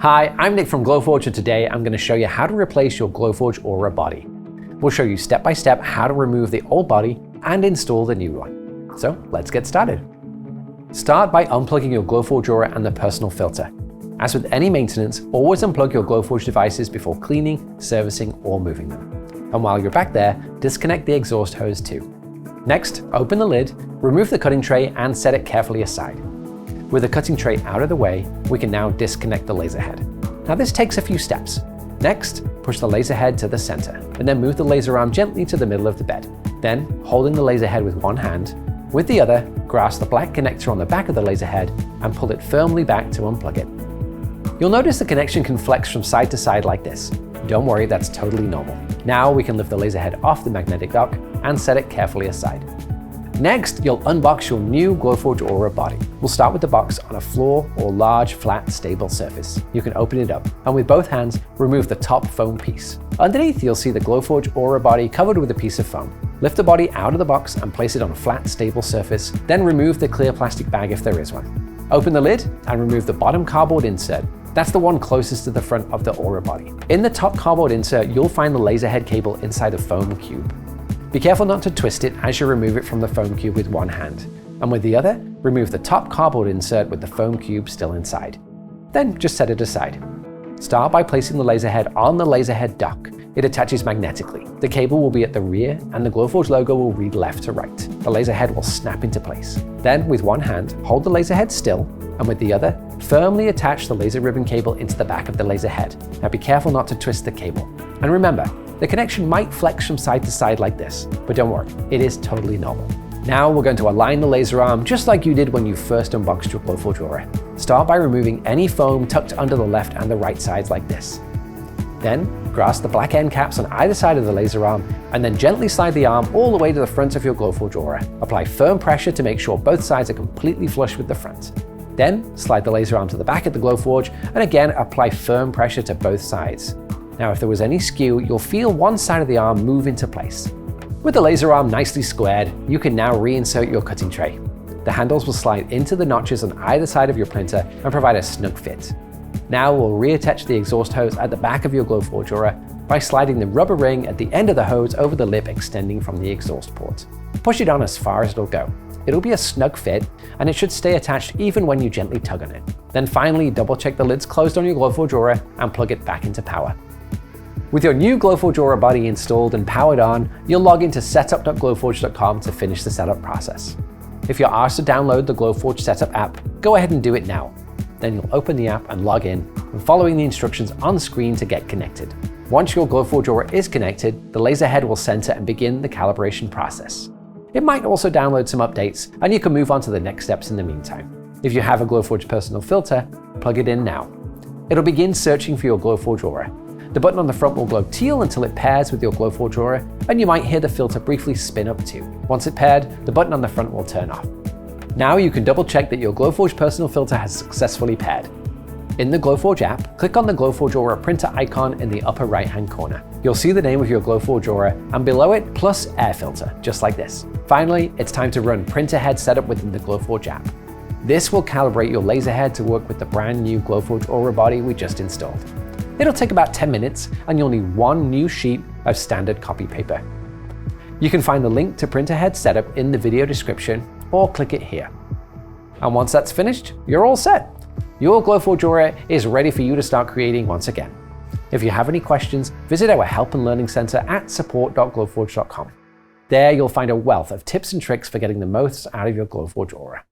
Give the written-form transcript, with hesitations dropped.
Hi, I'm Nick from Glowforge, and today I'm going to show you how to replace your Glowforge Aura body. We'll show you step by step how to remove the old body and install the new one. So let's get started. Start by unplugging your Glowforge Aura and the personal filter. As with any maintenance, always unplug your Glowforge devices before cleaning, servicing, or moving them. And while you're back there, disconnect the exhaust hose too. Next, open the lid, remove the cutting tray and set it carefully aside. With the cutting tray out of the way, we can now disconnect the laser head. Now this takes a few steps. Next, push the laser head to the center, and then move the laser arm gently to the middle of the bed. Then, holding the laser head with one hand, with the other, grasp the black connector on the back of the laser head and pull it firmly back to unplug it. You'll notice the connection can flex from side to side like this. Don't worry, that's totally normal. Now we can lift the laser head off the magnetic dock and set it carefully aside. Next, you'll unbox your new Glowforge Aura body. We'll start with the box on a floor or large, flat, stable surface. You can open it up, and with both hands, remove the top foam piece. Underneath, you'll see the Glowforge Aura body covered with a piece of foam. Lift the body out of the box and place it on a flat, stable surface, then remove the clear plastic bag if there is one. Open the lid and remove the bottom cardboard insert. That's the one closest to the front of the Aura body. In the top cardboard insert, you'll find the laser head cable inside a foam cube. Be careful not to twist it as you remove it from the foam cube with one hand, and with the other, remove the top cardboard insert with the foam cube still inside. Then just set it aside. Start by placing the laser head on the laser head dock. It attaches magnetically. The cable will be at the rear and the Glowforge logo will read left to right. The laser head will snap into place. Then with one hand, hold the laser head still, and with the other, firmly attach the laser ribbon cable into the back of the laser head. Now be careful not to twist the cable. And remember, the connection might flex from side to side like this, but don't worry, it is totally normal. Now we're going to align the laser arm just like you did when you first unboxed your Glowforge Aura. Start by removing any foam tucked under the left and the right sides like this. Then, grasp the black end caps on either side of the laser arm, and then gently slide the arm all the way to the front of your Glowforge Aura. Apply firm pressure to make sure both sides are completely flush with the front. Then, slide the laser arm to the back of the Glowforge, and again apply firm pressure to both sides. Now if there was any skew, you'll feel one side of the arm move into place. With the laser arm nicely squared, you can now reinsert your cutting tray. The handles will slide into the notches on either side of your printer and provide a snug fit. Now we'll reattach the exhaust hose at the back of your Glowforge Aura by sliding the rubber ring at the end of the hose over the lip extending from the exhaust port. Push it on as far as it'll go. It'll be a snug fit, and it should stay attached even when you gently tug on it. Then finally, double check the lid's closed on your Glowforge Aura and plug it back into power. With your new Glowforge Aura body installed and powered on, you'll log into setup.glowforge.com to finish the setup process. If you're asked to download the Glowforge Setup app, go ahead and do it now. Then you'll open the app and log in, following the instructions on screen to get connected. Once your Glowforge Aura is connected, the laser head will center and begin the calibration process. It might also download some updates, and you can move on to the next steps in the meantime. If you have a Glowforge personal filter, plug it in now. It'll begin searching for your Glowforge Aura. The button on the front will glow teal until it pairs with your Glowforge Aura, and you might hear the filter briefly spin up too. Once it paired, the button on the front will turn off. Now you can double check that your Glowforge personal filter has successfully paired. In the Glowforge app, click on the Glowforge Aura printer icon in the upper right hand corner. You'll see the name of your Glowforge Aura, and below it, plus air filter, just like this. Finally, it's time to run printer head setup within the Glowforge app. This will calibrate your laser head to work with the brand new Glowforge Aura body we just installed. It'll take about 10 minutes, and you'll need one new sheet of standard copy paper. You can find the link to printer head setup in the video description, or click it here. And once that's finished, you're all set. Your Glowforge Aura is ready for you to start creating once again. If you have any questions, visit our Help and Learning Center at support.glowforge.com. There you'll find a wealth of tips and tricks for getting the most out of your Glowforge Aura.